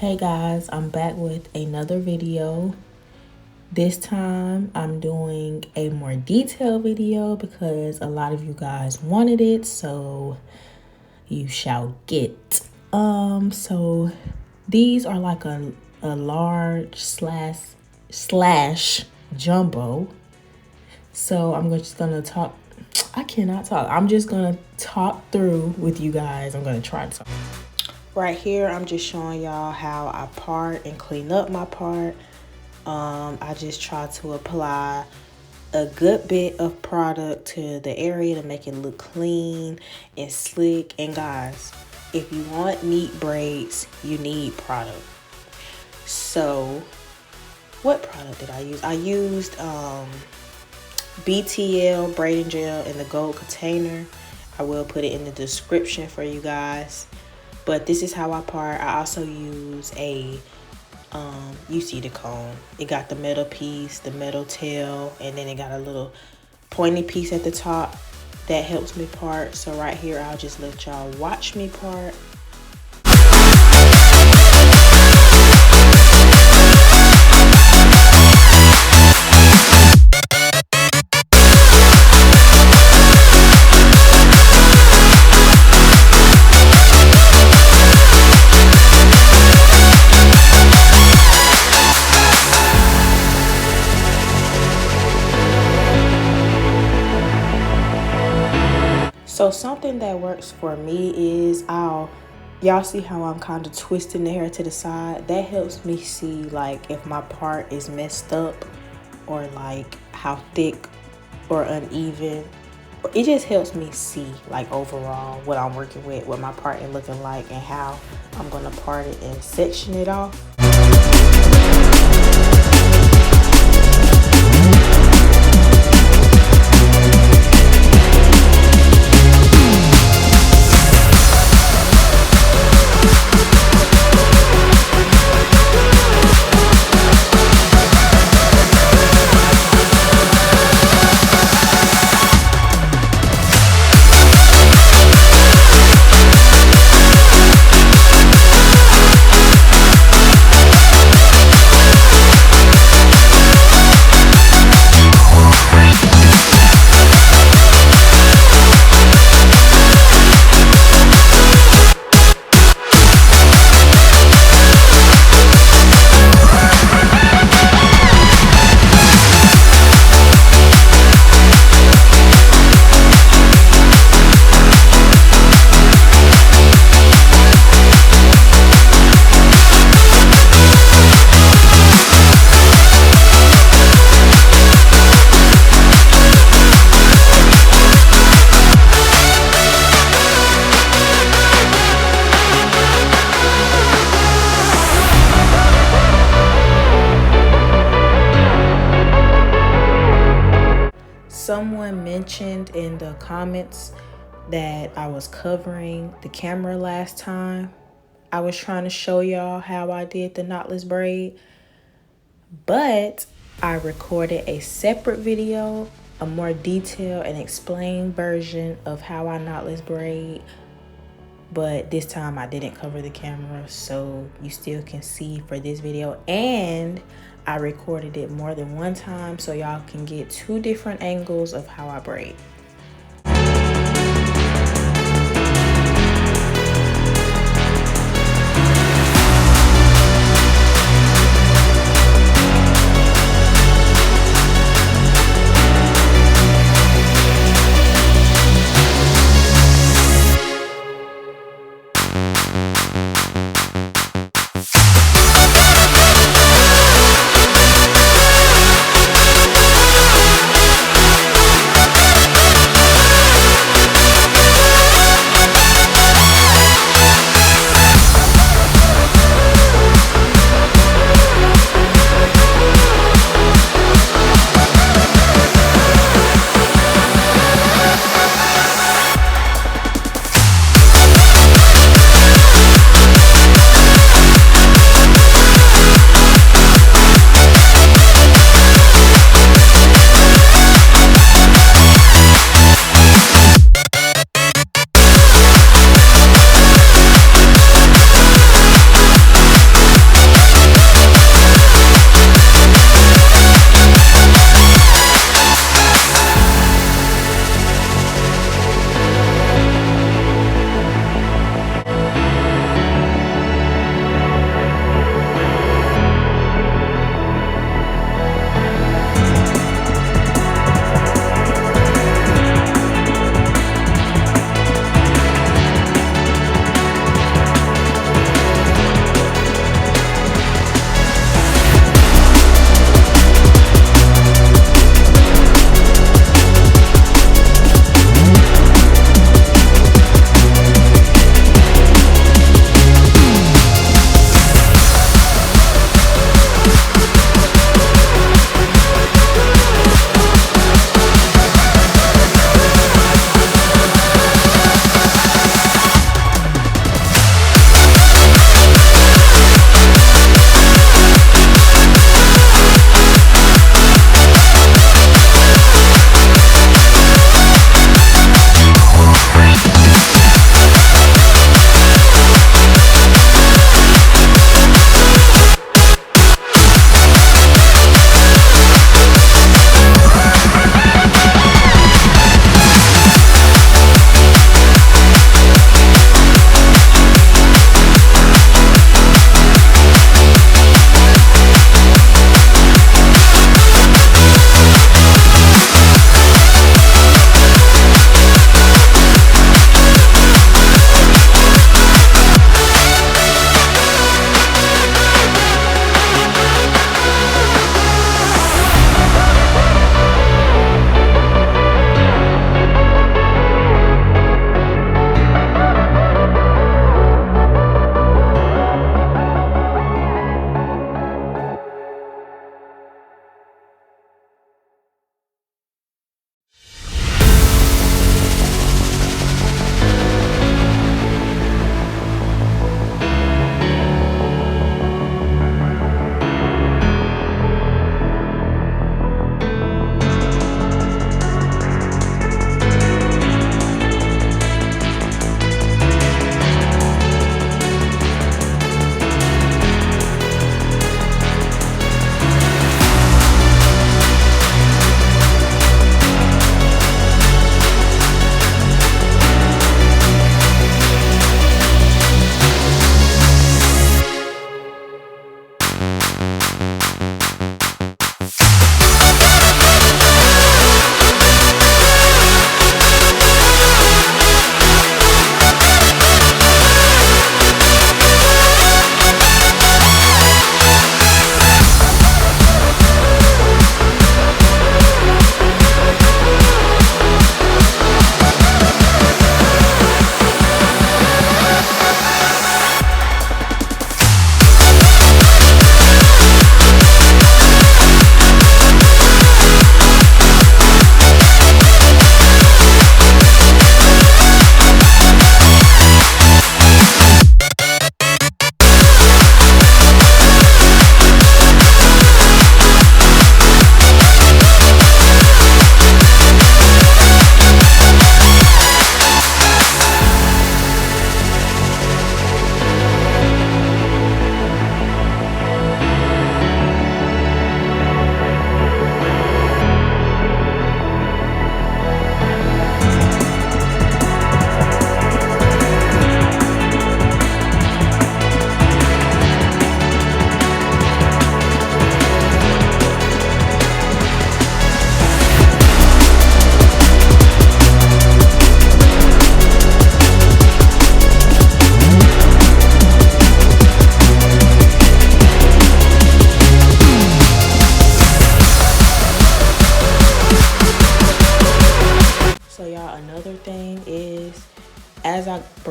Hey guys, I'm back with another video. This time I'm doing a more detailed video because a lot of you guys wanted it, so you shall get. So these are like a large slash jumbo. So I'm just gonna talk. I cannot talk. I'm just gonna talk through with you guys. I'm gonna try to talk. Right here, I'm just showing y'all how I part and clean up my part. I just try to apply a good bit of product to the area to make it look clean and slick. And guys, if you want neat braids, you need product. So what product did I use? I used BTL braiding gel in the gold container. I will put it in the description for you guys. But this is how I part. I also use a, you see the comb. It got the metal piece, the metal tail, and then it got a little pointy piece at the top that helps me part. So right here, I'll just let y'all watch me part. So something that works for me is y'all see how I'm kind of twisting the hair to the side? That helps me see like if my part is messed up or like how thick or uneven. It just helps me see like overall what I'm working with, what my part is looking like, and how I'm gonna part it and section it off. Someone mentioned in the comments that I was covering the camera last time. I was trying to show y'all how I did the knotless braid, but I recorded a separate video, a more detailed and explained version of how I knotless braid. But this time I didn't cover the camera, so you still can see for this video. And I recorded it more than one time so y'all can get two different angles of how I braid.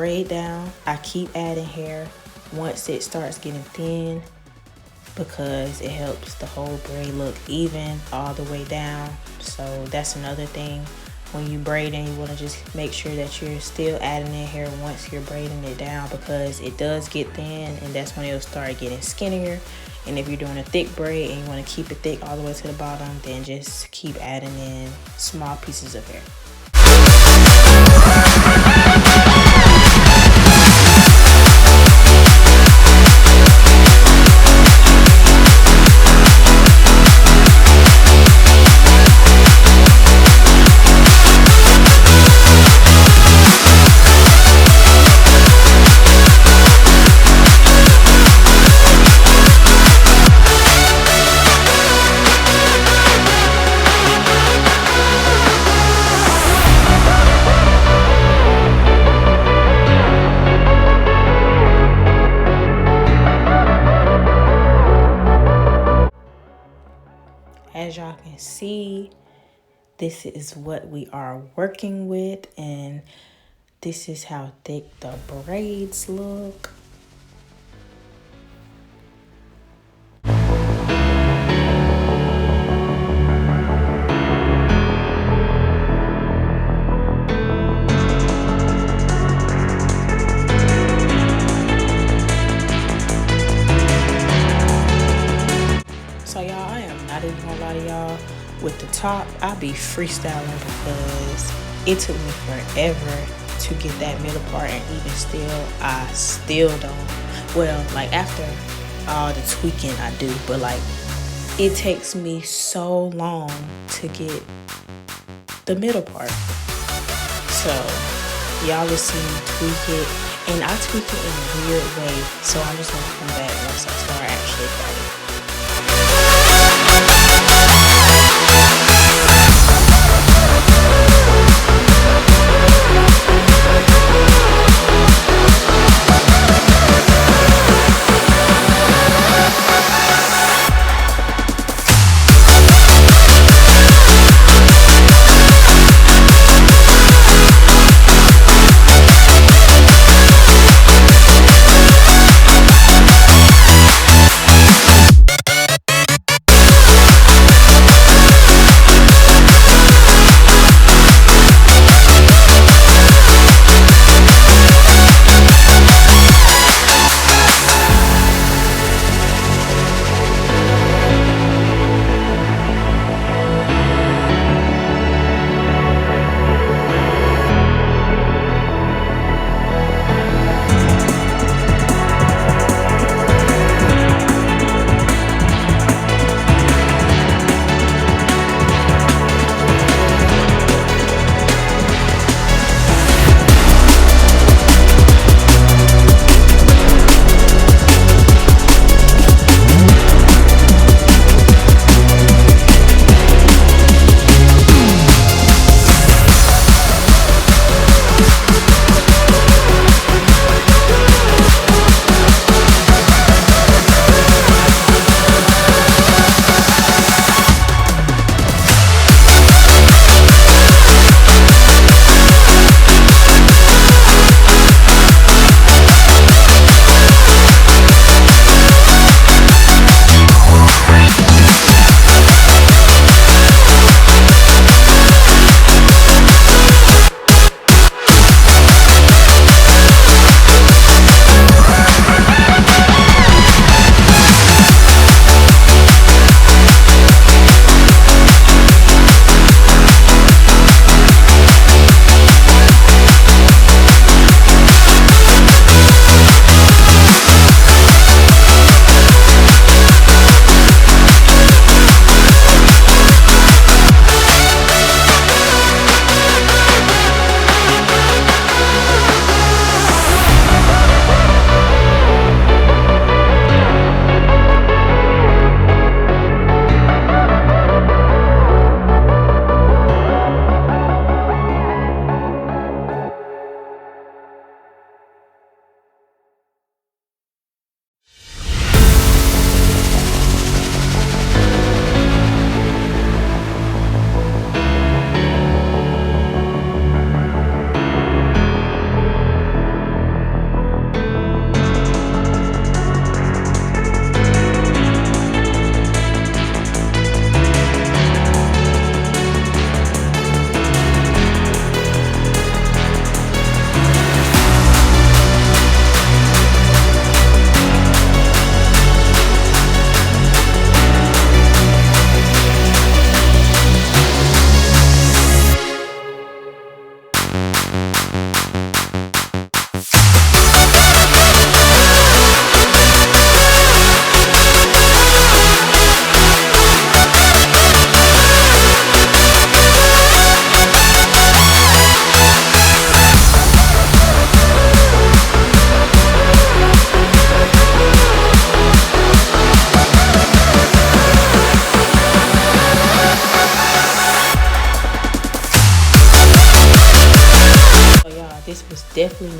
braid down, I keep adding hair once it starts getting thin because it helps the whole braid look even all the way down. So that's another thing. When you braiding, you want to just make sure that you're still adding in hair once you're braiding it down, because it does get thin and that's when it'll start getting skinnier. And if you're doing a thick braid and you want to keep it thick all the way to the bottom, then just keep adding in small pieces of hair. As y'all can see, this is what we are working with, and this is how thick the braids look. With the top, I be freestyling because it took me forever to get that middle part, and even still, I still don't. Well, like after all the tweaking I do, but like it takes me so long to get the middle part. So y'all will see me tweak it, and I tweak it in a weird way. So I'm just gonna come back once I start actually fighting.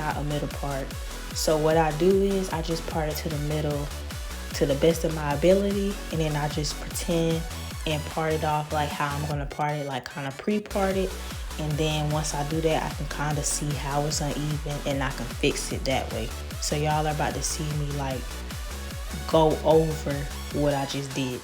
not a middle part. So what I do is I just part it to the middle to the best of my ability, and then I just pretend and part it off like how I'm gonna part it, like kind of pre-part it. And then once I do that, I can kind of see how it's uneven and I can fix it that way. So y'all are about to see me like go over what I just did.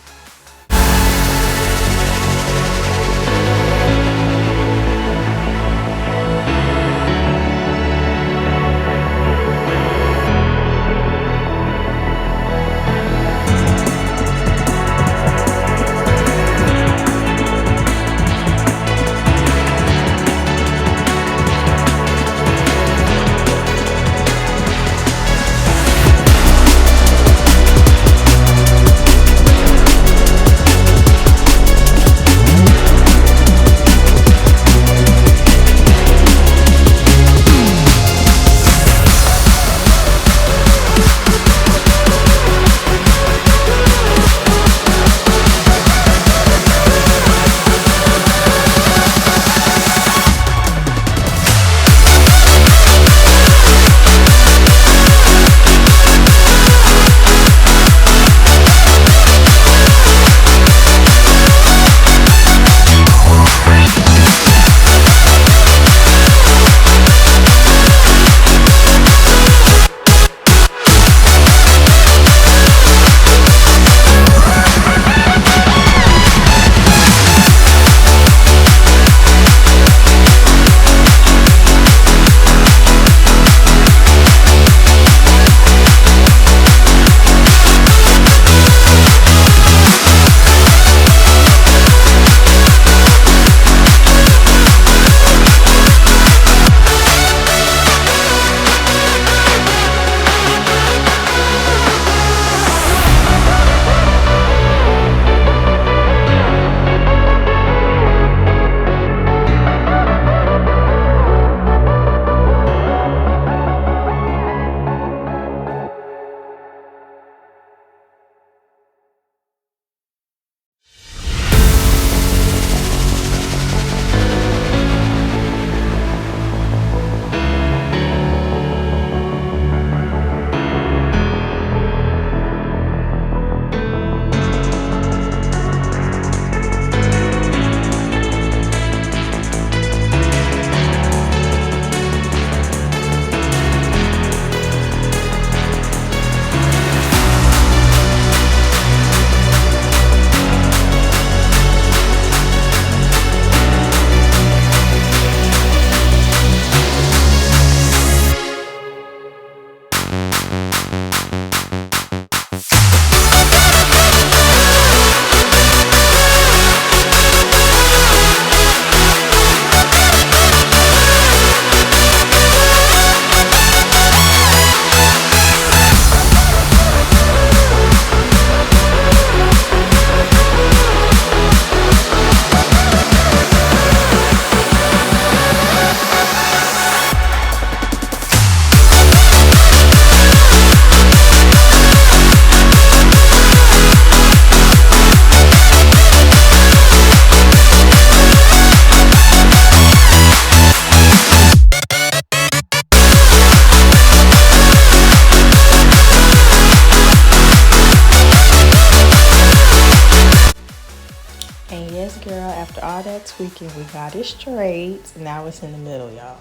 And yes, girl, after all that tweaking, we got it straight. Now it's in the middle, y'all.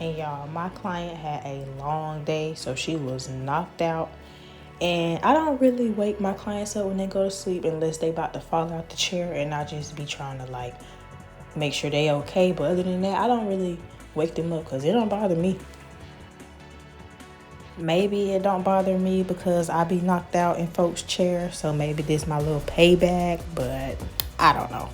And y'all, my client had a long day, so she was knocked out. And I don't really wake my clients up when they go to sleep unless they about to fall out the chair, and I just be trying to like make sure they okay. But other than that, I don't really wake them up because it don't bother me. Maybe it don't bother me because I be knocked out in folks' chairs, so maybe this my little payback, but I don't know.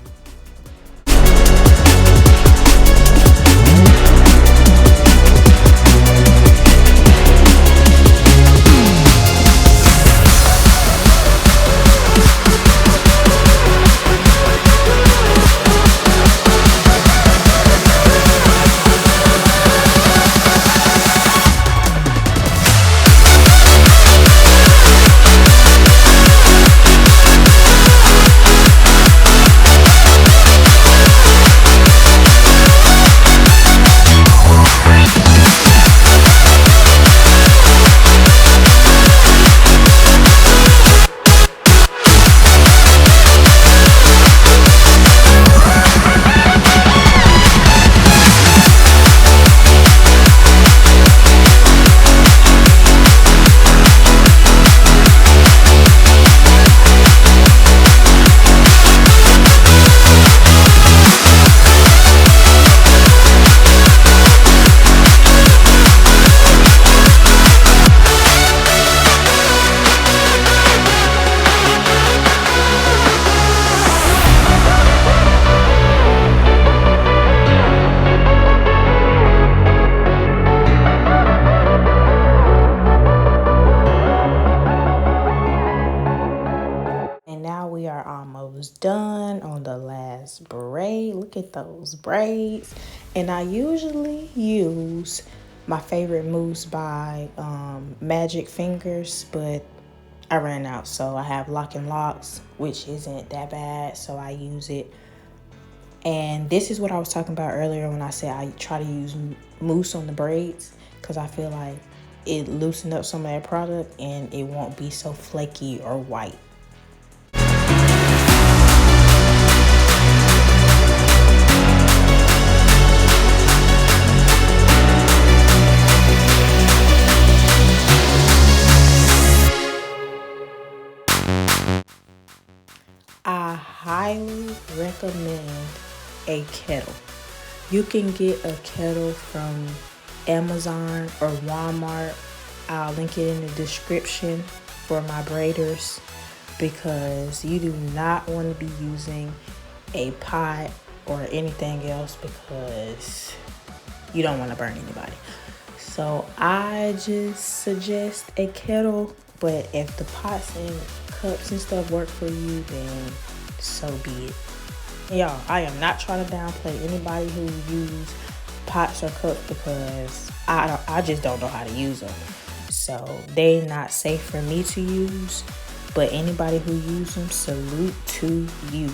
done on the last braid. Look at those braids. And I usually use my favorite mousse by Magic Fingers, but I ran out. So I have Lock and Locks, which isn't that bad, so I use it. And this is what I was talking about earlier when I said I try to use mousse on the braids, because I feel like it loosened up some of that product and it won't be so flaky or white. I highly recommend a kettle. You can get a kettle from Amazon or Walmart. I'll link it in the description for my braiders, because you do not want to be using a pot or anything else, because you don't want to burn anybody. So I just suggest a kettle, but if the pots and cups and stuff work for you, then so be it. Y'all, I am not trying to downplay anybody who use pots or cups, because I just don't know how to use them. So they're not safe for me to use, but anybody who uses them, salute to you.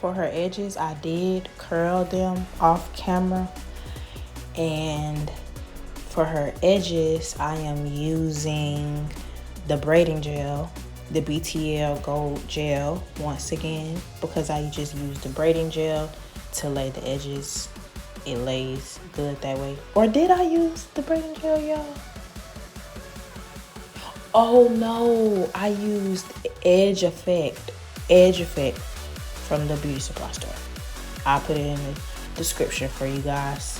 For her edges, I did curl them off camera, and for her edges, I am using the braiding gel, the BTL Gold Gel, once again, because I just use the braiding gel to lay the edges. It lays good that way. Or did I use the braiding gel, y'all? Oh no, I used Edge Effect from the beauty supply store. I'll put it in the description for you guys.